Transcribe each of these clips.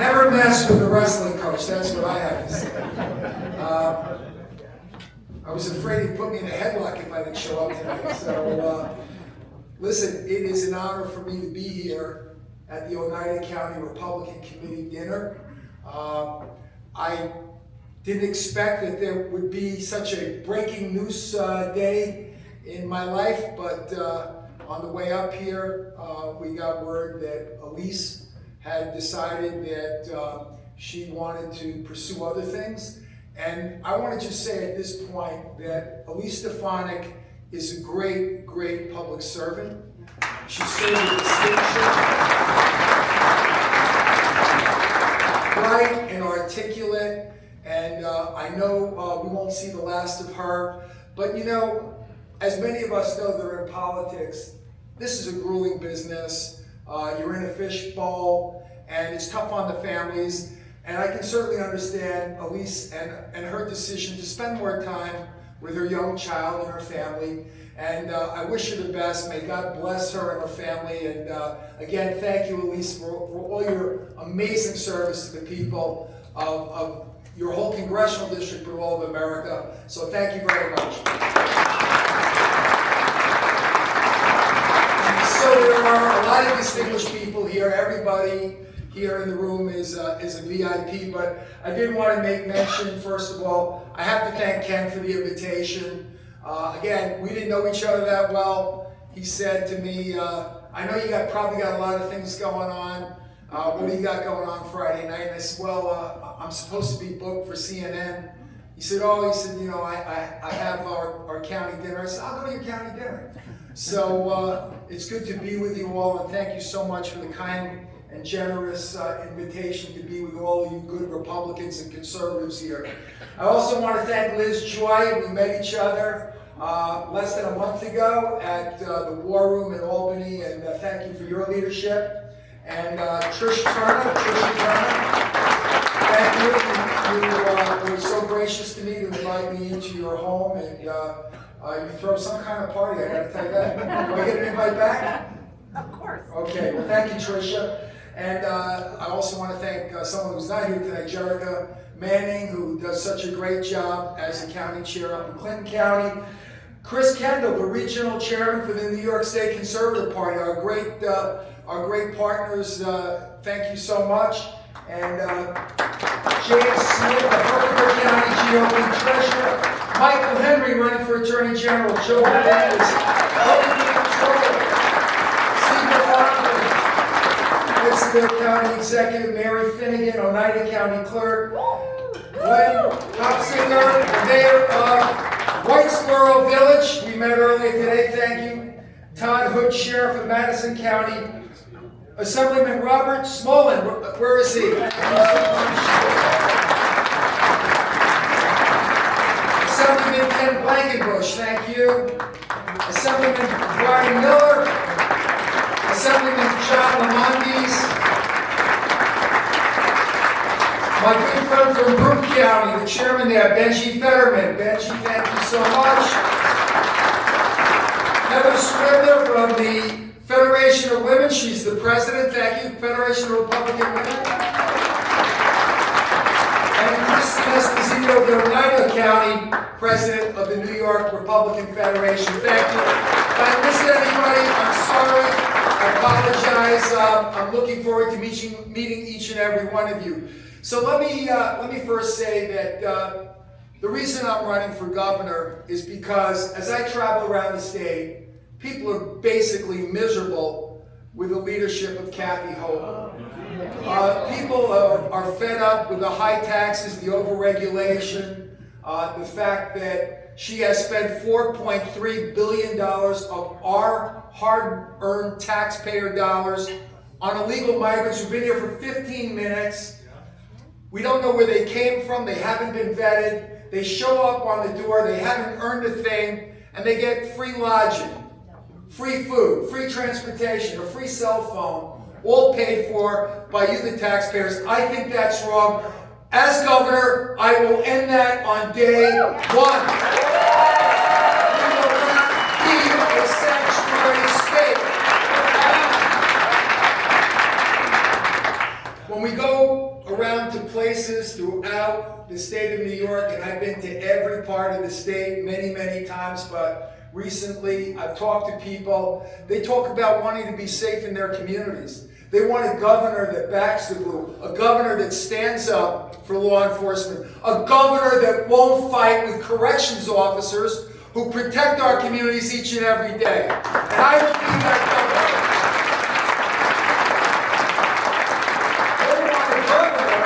Never mess with a wrestling coach, that's what I have to say. I was afraid he'd put me in a headlock if I didn't show up tonight. So, listen, it is an honor for me to be here at the Oneida County Republican Committee dinner. I didn't expect that there would be such a breaking news day in my life, but on the way up here, we got word that Elise had decided that she wanted to pursue other things. And I want to just say at this point that Elise Stefanik is a great, great public servant. She served with distinction, bright and articulate, and I know we won't see the last of her. But you know, as many of us know that are in politics, this is a grueling business. You're in a fishbowl, and it's tough on the families. And I can certainly understand Elise and her decision to spend more time with her young child and her family. And I wish her the best. May God bless her and her family. And again, thank you, Elise, for all your amazing service to the people of your whole congressional district, but all of America. So thank you very much. So there are a lot of distinguished people here. Everybody here in the room is a VIP, but I did want to make mention, first of all, I have to thank Ken for the invitation. Again, we didn't know each other that well. He said to me, I know you probably got a lot of things going on. What do you got going on Friday night? And I said, well, I'm supposed to be booked for CNN. He said, you know, I have our county dinner. I said, I'll go to your county dinner. So it's good to be with you all, and thank you so much for the kind and generous invitation to be with all of you good Republicans and conservatives here. I also want to thank Liz Joy. We met each other less than a month ago at the War Room in Albany, and thank you for your leadership. And Trisha Turner, thank you. You were so gracious to me to invite me into your home, and you throw some kind of party, I gotta tell you that. Do I get an invite back? Of course. Okay, well thank you, Tricia. And I also want to thank someone who's not here today, Jerica Manning, who does such a great job as the county chair up in Clinton County. Chris Kendall, the regional chairman for the New York State Conservative Party, our great partners, thank you so much. And James Smith, the Hartford County GOP treasurer. Michael Henry, running for Attorney General. Joe Hernandez, Governor Gubernatorial. Steve County Executive Mary Finnegan, Oneida County Clerk, Glenn Hopsinger, Mayor of White Squirrel Village, we met earlier today, thank you. Todd Hood, Sheriff of Madison County, Assemblyman Robert Smolin, where is he? Assemblyman Ken Blankenbush, thank you. Assemblyman Brian Miller, Assemblyman John Lamondes, my good friend from Brooke County, the chairman there, Benji Fetterman. Benji, thank you so much. Heather Swindler from the Federation of Women, she's the president. Thank you, Federation of Republican Women. And Chris Esposito, the Oneida County president of the New York Republican Federation. Thank you. If I missed anybody, I'm sorry. I apologize. I'm looking forward to meeting each and every one of you. So let me first say that the reason I'm running for governor is because as I travel around the state, people are basically miserable with the leadership of Kathy Hochul. People are fed up with the high taxes, the overregulation, the fact that she has spent $4.3 billion of our hard-earned taxpayer dollars on illegal migrants who've been here for 15 minutes. We don't know where they came from, they haven't been vetted, they show up on the door, they haven't earned a thing, and they get free lodging, free food, free transportation, a free cell phone, all paid for by you, the taxpayers. I think that's wrong. As governor, I will end that on day one. We will not be a sanctuary state. When we go places throughout the state of New York, and I've been to every part of the state many, many times, but recently I've talked to people. They talk about wanting to be safe in their communities. They want a governor that backs the blue, a governor that stands up for law enforcement, a governor that won't fight with corrections officers who protect our communities each and every day. And I will be that governor. They want a governor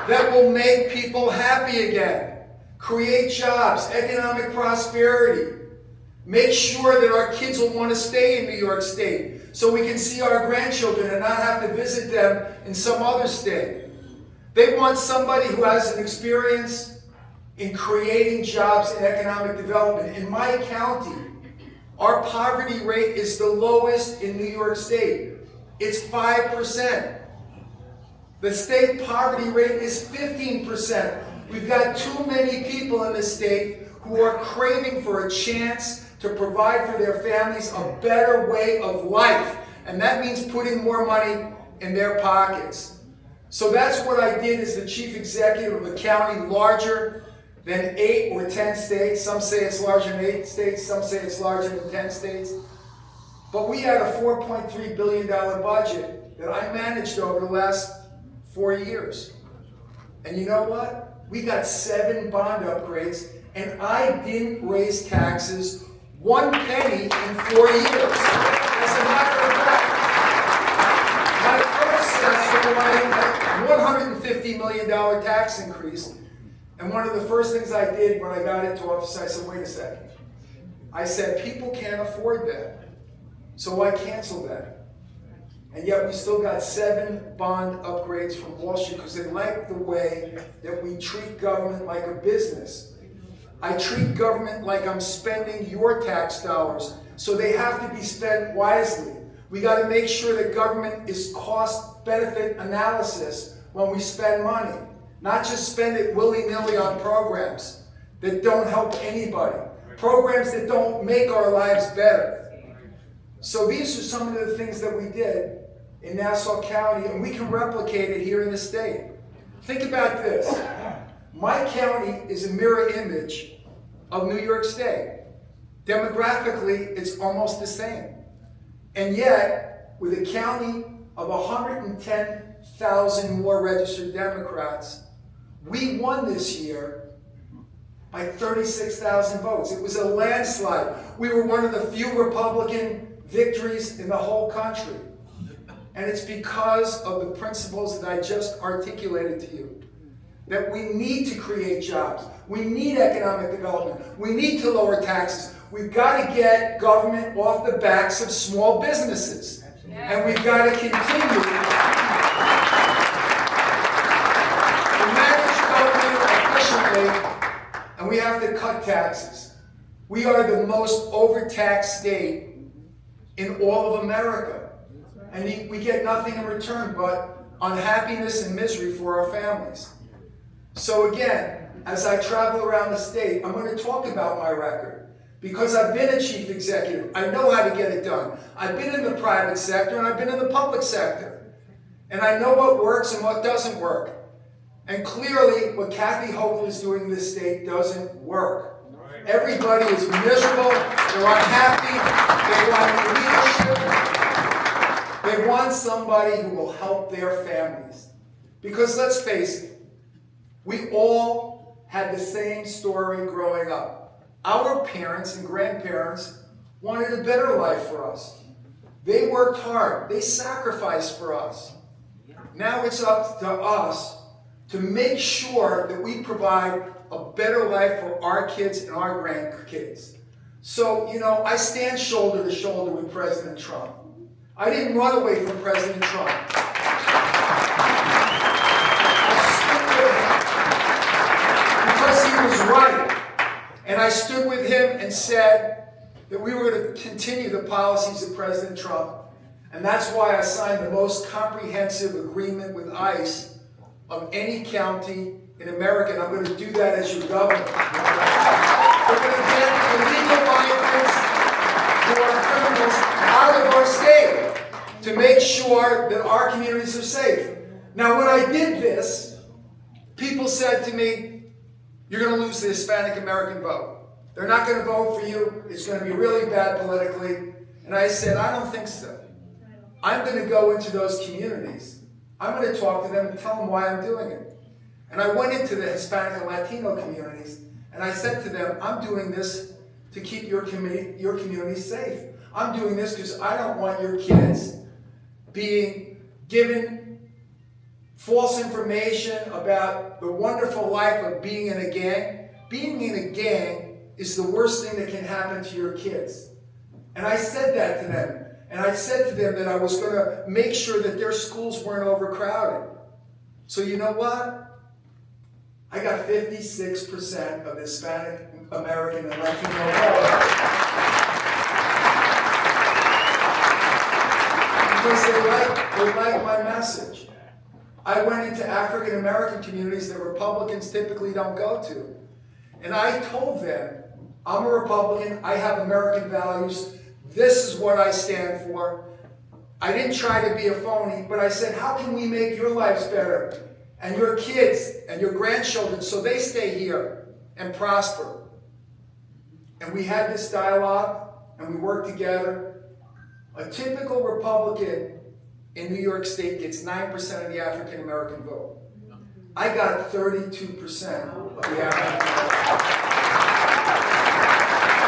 that will make people happy again, create jobs, economic prosperity, make sure that our kids will want to stay in New York State so we can see our grandchildren and not have to visit them in some other state. They want somebody who has an experience in creating jobs and economic development. In my county, our poverty rate is the lowest in New York State. It's 5%. The state poverty rate is 15%. We've got too many people in the state who are craving for a chance to provide for their families a better way of life. And that means putting more money in their pockets. So that's what I did as the chief executive of a county larger than 8 or 10 states. Some say it's larger than 8 states, some say it's larger than 10 states. But we had a $4.3 billion budget that I managed over the last 4 years. And you know what? We got 7 bond upgrades, and I didn't raise taxes 1 penny in 4 years. As a matter of fact, my predecessor wanted a $150 million tax increase, and one of the first things I did when I got into office, I said, wait a second. I said, people can't afford that, so I canceled that. And yet we still got 7 bond upgrades from Wall Street because they like the way that we treat government like a business. I treat government like I'm spending your tax dollars, so they have to be spent wisely. We got to make sure that government is cost-benefit analysis when we spend money, not just spend it willy-nilly on programs that don't help anybody, programs that don't make our lives better. So these are some of the things that we did in Nassau County, and we can replicate it here in the state. Think about this. My county is a mirror image of New York State. Demographically, it's almost the same. And yet, with a county of 110,000 more registered Democrats, we won this year by 36,000 votes. It was a landslide. We were one of the few Republican victories in the whole country. And it's because of the principles that I just articulated to you. That we need to create jobs. We need economic development. We need to lower taxes. We've got to get government off the backs of small businesses. And we've got to continue to manage government efficiently, and we have to cut taxes. We are the most overtaxed state in all of America. And we get nothing in return but unhappiness and misery for our families. So again, as I travel around the state, I'm going to talk about my record. Because I've been a chief executive, I know how to get it done. I've been in the private sector and I've been in the public sector. And I know what works and what doesn't work. And clearly, what Kathy Hochul is doing in this state doesn't work. Everybody is miserable, they're unhappy, they want leadership. They want somebody who will help their families. Because let's face it, we all had the same story growing up. Our parents and grandparents wanted a better life for us. They worked hard. They sacrificed for us. Now it's up to us to make sure that we provide a better life for our kids and our grandkids. So, I stand shoulder to shoulder with President Trump. I didn't run away from President Trump. He was right. And I stood with him and said that we were going to continue the policies of President Trump. And that's why I signed the most comprehensive agreement with ICE of any county in America. And I'm going to do that as your governor. We're going to get illegal migrants who are criminals out of our state to make sure that our communities are safe. Now, when I did this, People said to me, you're going to lose the Hispanic American vote. They're not going to vote for you. It's going to be really bad politically. And I said, I don't think so. I'm going to go into those communities. I'm going to talk to them and tell them why I'm doing it. And I went into the Hispanic and Latino communities, and I said to them, I'm doing this to keep your community safe. I'm doing this because I don't want your kids being given false information about the wonderful life of being in a gang. Being in a gang is the worst thing that can happen to your kids. And I said that to them. And I said to them that I was going to make sure that their schools weren't overcrowded. So you know what? I got 56% of Hispanic American and Latino voters. Because they like my message. I went into African American communities that Republicans typically don't go to. And I told them, I'm a Republican, I have American values, this is what I stand for. I didn't try to be a phony, but I said, how can we make your lives better and your kids and your grandchildren so they stay here and prosper? And we had this dialogue and we worked together. A typical Republican in New York State gets 9% of the African American vote. I got 32% of the African American vote.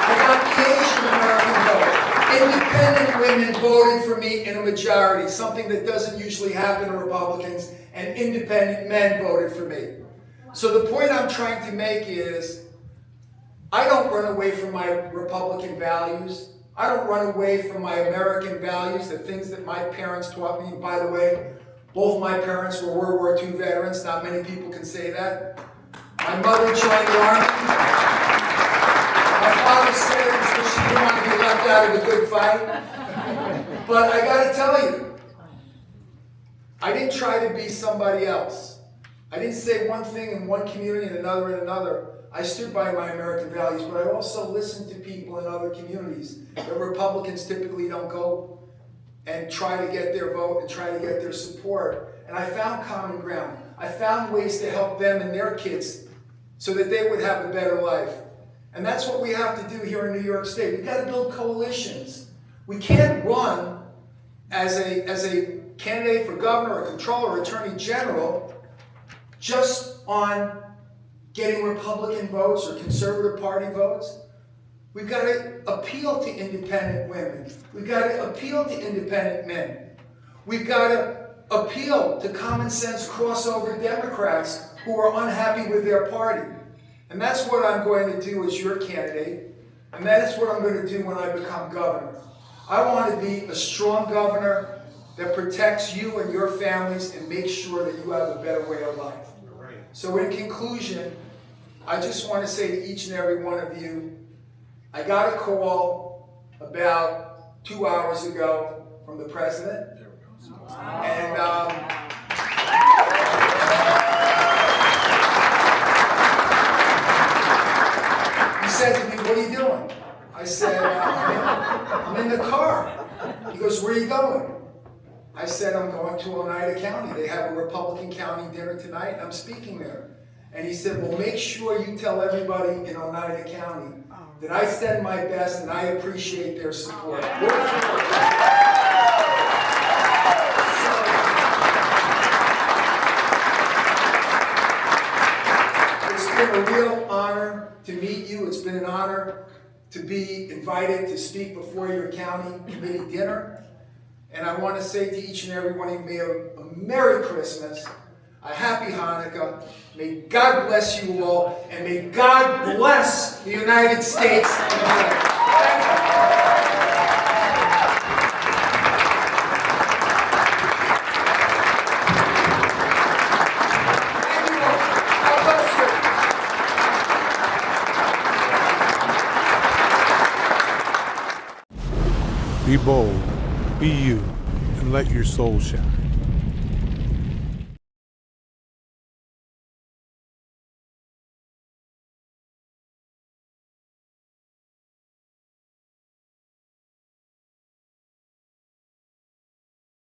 I got the Asian American vote. Independent women voted for me in a majority, something that doesn't usually happen to Republicans, and independent men voted for me. So the point I'm trying to make is, I don't run away from my Republican values. I don't run away from my American values, the things that my parents taught me. And by the way, both my parents were World War II veterans. Not many people can say that. My mother joined the Army. My father said it because she didn't want to be left out of the good fight. But I got to tell you, I didn't try to be somebody else. I didn't say one thing in one community and another in another. I stood by my American values, but I also listened to people in other communities that Republicans typically don't go and try to get their vote and try to get their support. And I found common ground. I found ways to help them and their kids so that they would have a better life. And that's what we have to do here in New York State. We've got to build coalitions. We can't run as a candidate for governor or controller or attorney general just on getting Republican votes or conservative party votes. We've got to appeal to independent women. We've got to appeal to independent men. We've got to appeal to common sense crossover Democrats who are unhappy with their party. And that's what I'm going to do as your candidate. And that's what I'm going to do when I become governor. I want to be a strong governor that protects you and your families and makes sure that you have a better way of life. So in conclusion, I just want to say to each and every one of you, I got a call about 2 hours ago from the president. And he said to me, what are you doing? I said, I'm in the car. He goes, where are you going? I said, I'm going to Oneida County. They have a Republican county dinner tonight, and I'm speaking there. And he said, well, make sure you tell everybody in Oneida County that I send my best and I appreciate their support. It's been a real honor to meet you. It's been an honor to be invited to speak before your county committee dinner. And I want to say to each and every one of you, a Merry Christmas, a Happy Hanukkah. May God bless you all, and may God bless the United States of America. Be bold, be you, and let your soul shine.